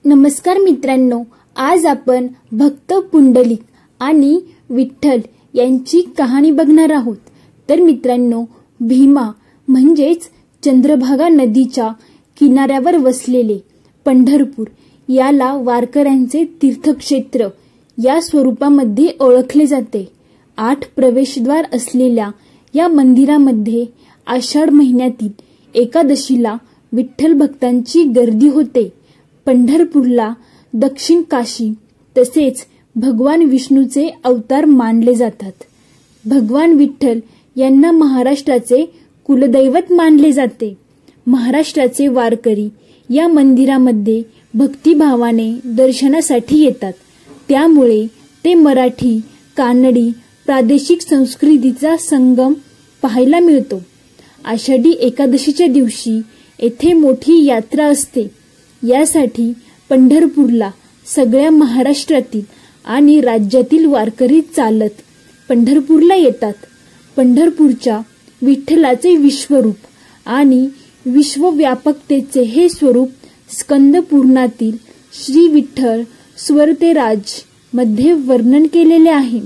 नमस्कार मित्रांनो, आज आपण भक्त पुंडलिक आणि विठ्ठल यांची कहाणी बघणार आहोत। तर मित्रांनो, भीमा म्हणजेच चंद्रभागा नदीच्या किनाऱ्यावर वसलेले पंढरपूर याला वारकऱ्यांचे तीर्थक्षेत्र या स्वरूपामध्ये ओळखले जाते। 8 प्रवेशद्वार असलेल्या या मंदिरामध्ये आषाढ महिन्यातील एकादशीला विठ्ठल भक्तांची गर्दी होते। पंढरपूरला दक्षिण काशी तसेच भगवान विष्णूचे अवतार मानले जातात। भगवान विठ्ठल यांना महाराष्ट्राचे कुलदैवत मानले जाते। महाराष्ट्राचे वारकरी या मंदिरामध्ये भक्तिभावाने दर्शनासाठी येतात, त्यामुळे ते मराठी, कानडी, प्रादेशिक संस्कृतीचा संगम पाहायला मिळतो। आषाढी एकादशीच्या दिवशी येथे मोठी यात्रा असते। यासाठी पंढरपूरला सगळ्या महाराष्ट्रातील आणि राज्यातील वारकरी चालत पंढरपूरला येतात। पंढरपूरच्या विठ्ठलाचे विश्वरूप आणि विश्वव्यापकतेचे हे स्वरूप स्कंद पुराणातील श्री विठ्ठल स्वर्तेराज मध्ये वर्णन केलेले आहे।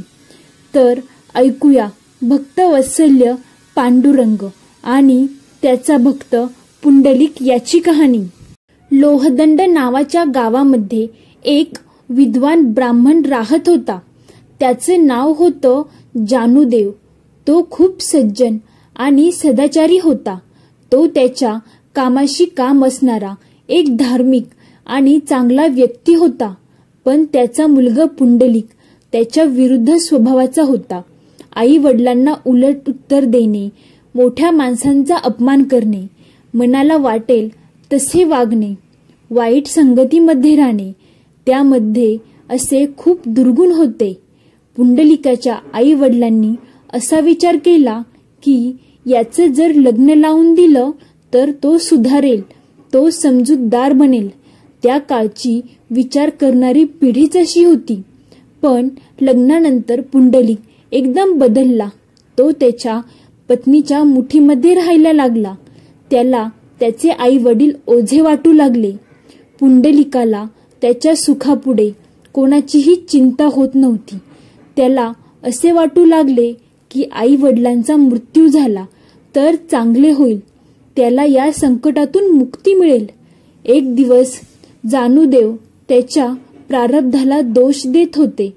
तर ऐकूया भक्तवत्सल्य पांडुरंग आणि त्याचा भक्त पुंडलिक याची कहाणी। लोहदंड नावाच्या गावामध्ये एक विद्वान ब्राह्मण राहत होता। त्याचे नाव होतं जानुदेव। तो खूप सज्जन आणि सदाचारी होता। तो त्याच्या कामाशी काम असणारा एक धार्मिक आणि चांगला व्यक्ती होता। पण त्याचा मुलगा पुंडलिक त्याच्या विरुद्ध स्वभावाचा होता। आई वडिलांना उलट उत्तर देणे, मोठ्या माणसांचा अपमान करणे, मनाला वाटेल तसे वागणे, वाईट संगतीमध्ये राहणे, त्यामध्ये असे खूप दुर्गुण होते। पुंडलिकाच्या आई वडिलांनी असा विचार केला की याचं जर लग्न लावून दिलं तर तो सुधारेल, तो समजूतदार बनेल। त्या काळची विचार करणारी पिढीच अशी होती। पण लग्नानंतर पुंडलिक एकदम बदलला। तो त्याच्या पत्नीच्या मुठीमध्ये राहायला लागला। त्याला त्याचे आई वडील ओझे वाटू लागले। पुंडलिकाला त्याच्या सुखापुढे कोणाचीही चिंता होत नव्हती। त्याला असे वाटू लागले की आई वडिलांचा मृत्यू झाला तर चांगले होईल, त्याला या संकटातून मुक्ती मिळेल। एक दिवस जानुदेव त्याच्या प्रारब्धाला दोष देत होते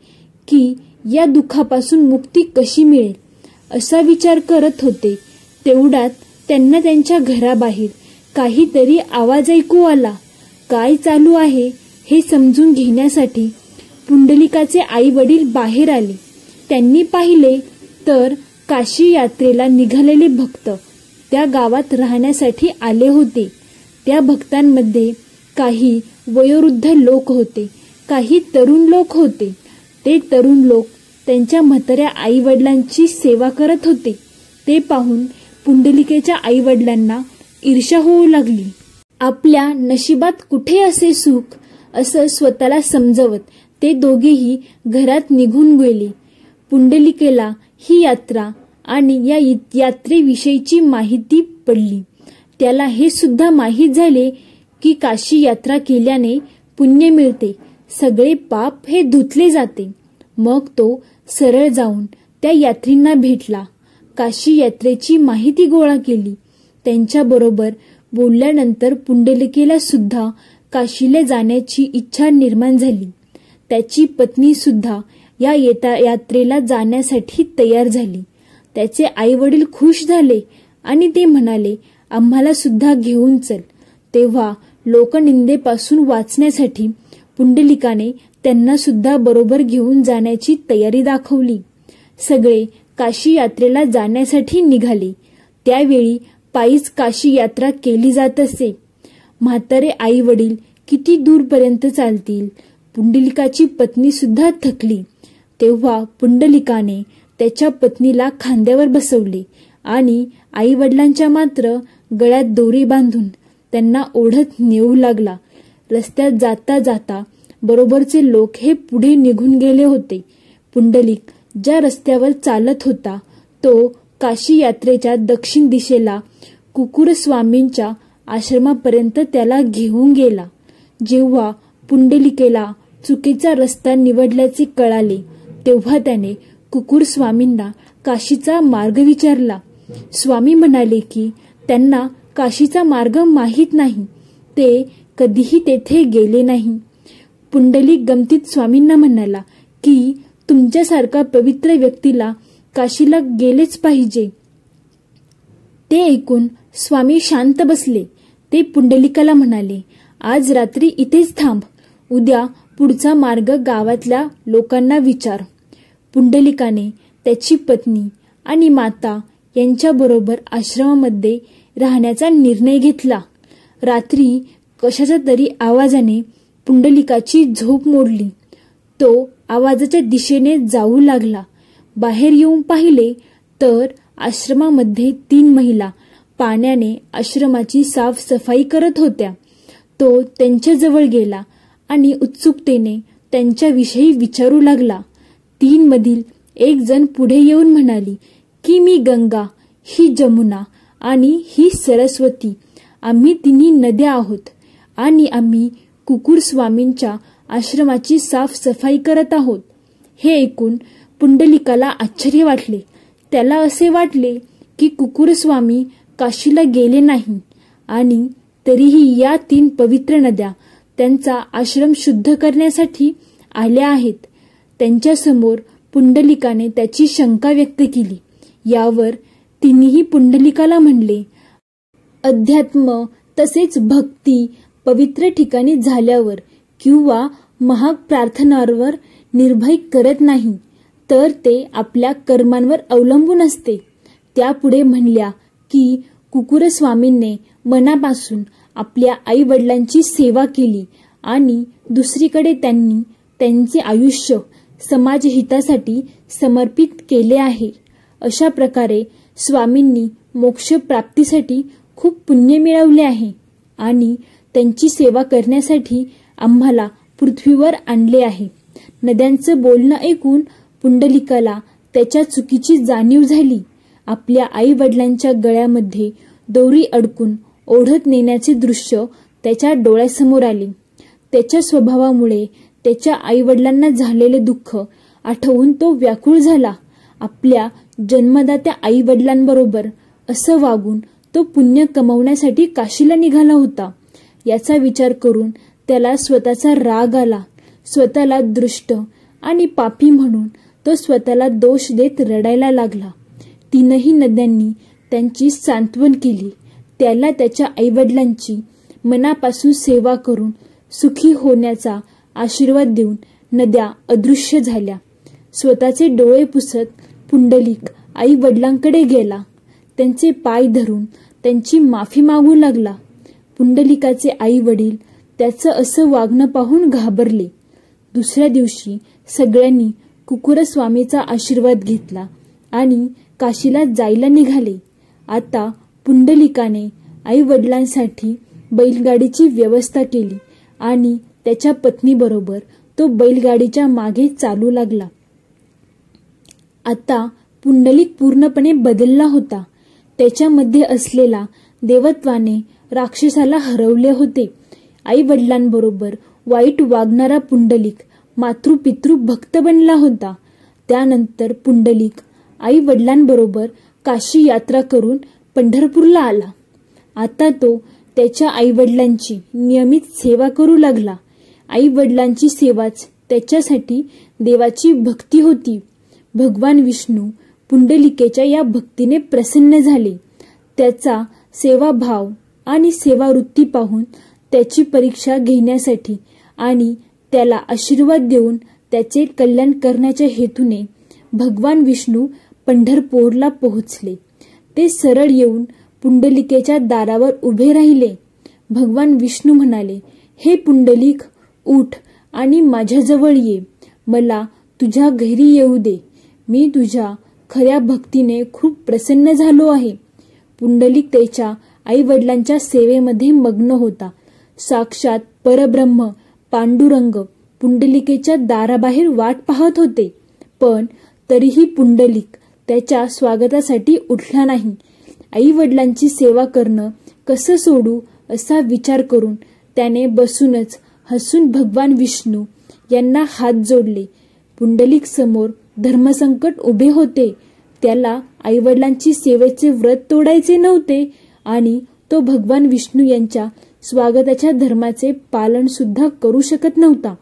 की या दुःखापासून मुक्ती कशी मिळेल, असा विचार करत होते। तेवढ्यात त्यांना त्यांच्या घराबाहेर काहीतरी आवाज ऐकू आला। काय चालू आहे हे समजून घेण्यासाठी पुंडलिकाचे आई वडील बाहेर आले। त्यांनी पाहिले तर काशी यात्रेला निघालेले भक्त त्या गावात राहण्यासाठी आले होते। त्या भक्तांमध्ये काही वयोवृद्ध लोक होते, काही तरुण लोक होते। ते तरुण लोक त्यांच्या म्हाताऱ्या आई वडिलांची सेवा करत होते। ते पाहून पुंडलिकेच्या आई वडिलांना ईर्ष्या होऊ लागली। आपल्या नशिबात कुठे असे सुख, असं स्वतःला समजवत ते दोघेही घरात निघून गेले। पुंडलिकेला ही यात्रा आणि या यात्रेविषयीची माहिती पडली। त्याला हे सुद्धा माहीत झाले की काशी यात्रा केल्याने पुण्य मिळते, सगळे पाप हे धुतले जाते। मग तो सरळ जाऊन त्या यात्रींना भेटला, काशी यात्रेची माहिती गोळा केली। त्यांच्याबरोबर बोलल्यानंतर पुंडलिकेला सुद्धा काशीला जाण्याची इच्छा निर्माण झाली। त्याची पत्नी सुद्धा या यात्रेला जाण्यासाठी तयार झाली। त्याचे आई वडील खुश झाले आणि ते म्हणाले, आम्हाला सुद्धा घेऊन चल। तेव्हा लोकनिंदेपासून वाचण्यासाठी पुंडलिकाने त्यांना सुद्धा बरोबर घेऊन जाण्याची तयारी दाखवली। सगळे काशी यात्रेला जाण्यासाठी निघाले। त्यावेळी पायीच काशी यात्रा केली जात असे। म्हातारे आई वडील किती दूरपर्यंत चालतील, पुंडलिकाची पत्नी सुद्धा थकली। तेव्हा पुंडलिकाने त्याच्या पत्नीला खांद्यावर बसवले आणि आई वडिलांच्या मात्र गळ्यात दोरी बांधून त्यांना ओढत नेऊ लागला। रस्त्यात जाता जाता बरोबरचे लोक हे पुढे निघून गेले होते। पुंडलिक ज्या रस्त्यावर चालत होता तो काशी यात्रेच्या दक्षिण दिशेला कुकुरस्वामींच्या आश्रमापर्यंत त्याला घेऊन गेला। जेव्हा पुंडलिकेला चुकीचा रस्ता निवडल्याचे कळाले तेव्हा त्याने कुकुर स्वामींना काशीचा मार्ग विचारला. स्वामी म्हणाले की त्यांना काशीचा मार्ग माहीत नाही, ते कधीही तेथे गेले नाही. पुंडलिक गमतीत स्वामींना म्हणाला की तुमच्यासारखा पवित्र व्यक्तीला काशीला गेलेच पाहिजे. ते ऐकून स्वामी शांत बसले. ते पुंडलिकाला म्हणाले, आज रात्री इथेच थांब, उद्या पुढचा मार्ग गावातल्या लोकांना विचार. पुंडलिकाने त्याची पत्नी आणि माता यांच्याबरोबर आश्रमामध्ये राहण्याचा निर्णय घेतला. रात्री कशाच्या तरी आवाजाने पुंडलिकाची झोप मोडली. तो आवाजाच्या दिशेने जाऊ लागला. बाहेर येऊन पाहिले तर आश्रमामध्ये 3 महिला पाण्याने आश्रमाची साफसफाई करत होत्या. तो त्यांच्याजवळ गेला आणि उत्सुकतेने त्यांच्याविषयी विचारू लागला. 3 मधील एक जण पुढे येऊन म्हणाली की मी गंगा, ही जमुना आणि ही सरस्वती, आम्ही तिन्ही नद्या आहोत आणि आम्ही कुकुर स्वामींच्या आश्रमाची साफसफाई करत आहोत. हे ऐकून पुंडलिकाला आश्चर्य वाटले. त्याला असे वाटले की कुकुर स्वामी काशीला गेले नाही आणि तरीही या 3 पवित्र नद्या त्यांचा आश्रम शुद्ध करण्यासाठी आल्या आहेत. त्यांच्यासमोर पुंडलिकाने त्याची शंका व्यक्त केली. यावर तिन्ही पुंडलिकाला म्हणले, अध्यात्म तसेच भक्ती पवित्र ठिकाणी झाल्यावर किंवा महाग प्रार्थनांवर निर्भय करत नाही, तर ते आपल्या कर्मांवर अवलंबून असते. त्यापुढे म्हणल्या की कुकुरस्वामींनी मनापासून आपल्या आई वडिलांची सेवा केली आणि दुसरीकडे त्यांनी त्यांचे आयुष्य समाजहितासाठी समर्पित केले आहे. अशा प्रकारे स्वामींनी मोक्ष प्राप्तीसाठी खूप पुण्य मिळवले आहे आणि त्यांची सेवा करण्यासाठी आम्हाला पृथ्वीवर आणले आहे. नद्यांचं बोलणं ऐकून पुंडलिकाला त्याच्या चुकीची जाणीव झाली. आपल्या आई वडिलांच्या गळ्यामध्ये दोरी अडकून ओढत नेण्याचे दृश्य त्याच्या डोळ्यासमोर आले. त्याच्या स्वभावामुळे त्याच्या आई वडिलांना झालेले दुःख आठवून तो व्याकुळ झाला. आपल्या जन्मदात्या आई वडिलांबरोबर असं वागून तो पुण्य कमवण्यासाठी काशीला निघाला होता. याचा विचार करून त्याला स्वतःचा राग आला. स्वतःला दृष्ट आणि पापी म्हणून तो स्वतःला दोष देत रडायला लागला. 3ही नद्यांनी त्यांची सांत्वन केली. त्याला त्याच्या आईवडिलांची मनापासून सेवा करून सुखी होण्याचा आशीर्वाद देऊन नद्या अदृश्य झाल्या. स्वतःचे डोळे पुसत पुंडलिक आई वडिलांकडे गेला. त्यांचे पाय धरून त्यांची माफी मागू लागला. पुंडलिकाचे आई वडील त्याचं असं वागणं पाहून घाबरले. दुसऱ्या दिवशी सगळ्यांनी कुकुरस्वामीचा आशीर्वाद घेतला आणि काशीला जायला निघाले. आता पुंडलिकाने आई वडिलांसाठी बैलगाडीची व्यवस्था केली आणि त्याच्या पत्नीबरोबर तो बैलगाडीच्या मागे चालू लागला. आता पुंडलिक पूर्णपणे बदलला होता. त्याच्यामध्ये असलेला देवत्वाने राक्षसाला हरवले होते. आई वडिलांबरोबर वाईट वागणारा पुंडलिक मातृपितृ भक्त बनला होता. त्यानंतर पुंडलिक आई वडिलांबरोबर काशी यात्रा करून पंढरपूरला आला. आता तो त्याच्या आई वडिलांची नियमित सेवा करू लागला. आई वडिलांची सेवाच त्याच्यासाठी देवाची भक्ती होती. भगवान विष्णू पुंडलिकेच्या या भक्तीने प्रसन्न झाले. त्याचा सेवाभाव आणि सेवावृत्ती पाहून त्याची परीक्षा घेण्यासाठी आणि त्याला आशीर्वाद देऊन त्याचे कल्याण करण्याच्या हेतूने भगवान विष्णू पंढरपूरला पोहोचले. ते सरळ येऊन पुंडलिकेच्या दारावर उभे राहिले. भगवान विष्णू म्हणाले, हे पुंडलिक, उठ आणि माझ्याजवळ ये. मला तुझ्या घरी येऊ दे. मी तुझ्या खऱ्या भक्तीने खूप प्रसन्न झालो आहे. पुंडलिक त्याच्या आई वडिलांच्या सेवेमध्ये मग्न होता. साक्षात परब्रह्म पांडुरंग पुंडलिकेच्या दाराबाहेर वाट पाहत होते. पण तरीही पुंडलिक त्याच्या स्वागतासाठी उठला नाही. आई वडिलांची सेवा करणं कसं सोडू असा विचार करून त्याने बसूनच हसून भगवान विष्णू यांना हात जोडले. पुंडलिक समोर धर्मसंकट उभे होते. त्याला आईवडिलांची सेवेचे व्रत तोडायचे नव्हते आणि तो भगवान विष्णू यांच्या स्वागताच्या धर्माचे पालन सुद्धा करू शकत नव्हता.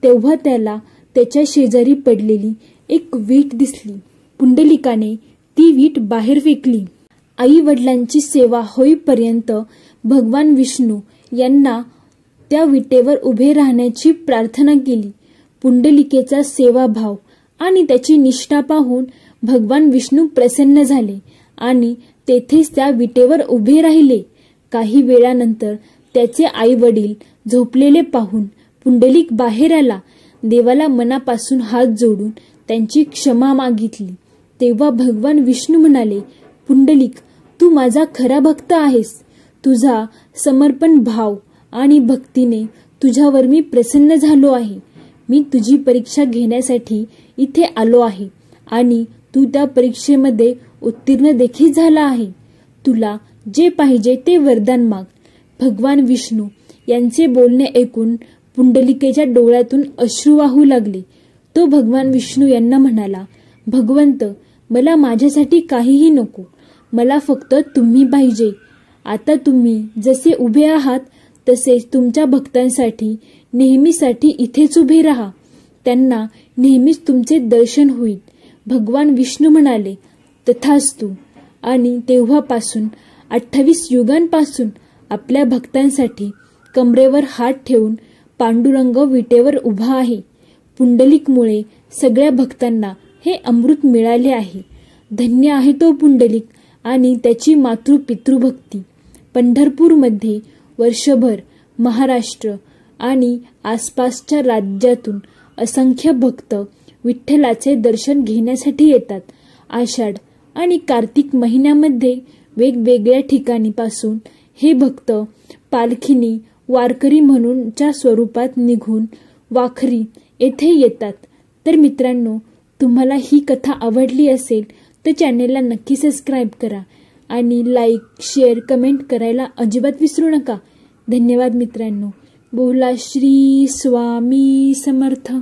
तेव्हा त्याला त्याच्या शेजारी पडलेली एक वीट दिसली. पुंडलिकाने ती वीट बाहेर फेकली. आई वडिलांची सेवा होईपर्यंत भगवान विष्णू यांना त्या विटेवर उभे राहण्याची प्रार्थना केली. पुंडलिकेचा सेवाभाव आणि त्याची निष्ठा पाहून भगवान विष्णू प्रसन्न झाले आणि तेथेच त्या विटेवर उभे राहिले. काही वेळानंतर त्याचे आई वडील झोपलेले पाहून पुंडलिक बाहेर आला. देवाला मनापासून हात जोडून त्यांची क्षमा मागितली. तेव्हा भगवान विष्णू म्हणाले, पुंडलिक, तू माझा खरा भक्त आहेस. तुझा समर्पण भाव आणि भक्तीने तुझ्यावर मी प्रसन्न झालो आहे. मी तुझी परीक्षा घेण्यासाठी इथे आलो आहे आणि तू त्या परीक्षेमध्ये उत्तीर्ण देखील झाला आहे. तुला जे पाहिजे ते वरदान माग. भगवान विष्णू यांचे बोलणे ऐकून पुंडलिकेच्या डोळ्यातून अश्रू वाहू लागले. तो भगवान विष्णू यांना म्हणाला, भगवंत, मला माझ्यासाठी काहीही नको. मला फक्त तुम्ही पाहिजे. आता तुम्ही जसे उभे आहात तसेच तुमच्या भक्तांसाठी नेहमीसाठी इथेच उभे राहा. त्यांना नेहमीच तुमचे दर्शन होईल. भगवान विष्णू म्हणाले, तथास्तु. आणि तेव्हापासून 28 युगांपासून आपल्या भक्तांसाठी कमरेवर हात ठेवून पांडुरंग विटेवर उभा आहे. पुंडलिकमुळे सगळ्या भक्तांना हे अमृत मिळाले आहे. धन्य आहे तो पुंडलिक आणि त्याची मातृपितृभक्ती. पंढरपूरमध्ये वर्षभर महाराष्ट्र आणि आसपासच्या राज्यातून असंख्य भक्त विठ्ठलाचे दर्शन घेण्यासाठी येतात. आषाढ आणि कार्तिक महिन्यामध्ये वेगवेगळ्या ठिकाणीपासून हे भक्त पालखीने वारकरी म्हणूनच्या स्वरूपात निघून वाखरी येथे येतात. तर मित्रांनो, तुम्हाला ही कथा आवडली असेल तर चॅनेलला नक्की सबस्क्राईब करा आणि लाईक, शेअर, कमेंट करायला अजिबात विसरू नका. धन्यवाद मित्रांनो. बोला श्री स्वामी समर्थ.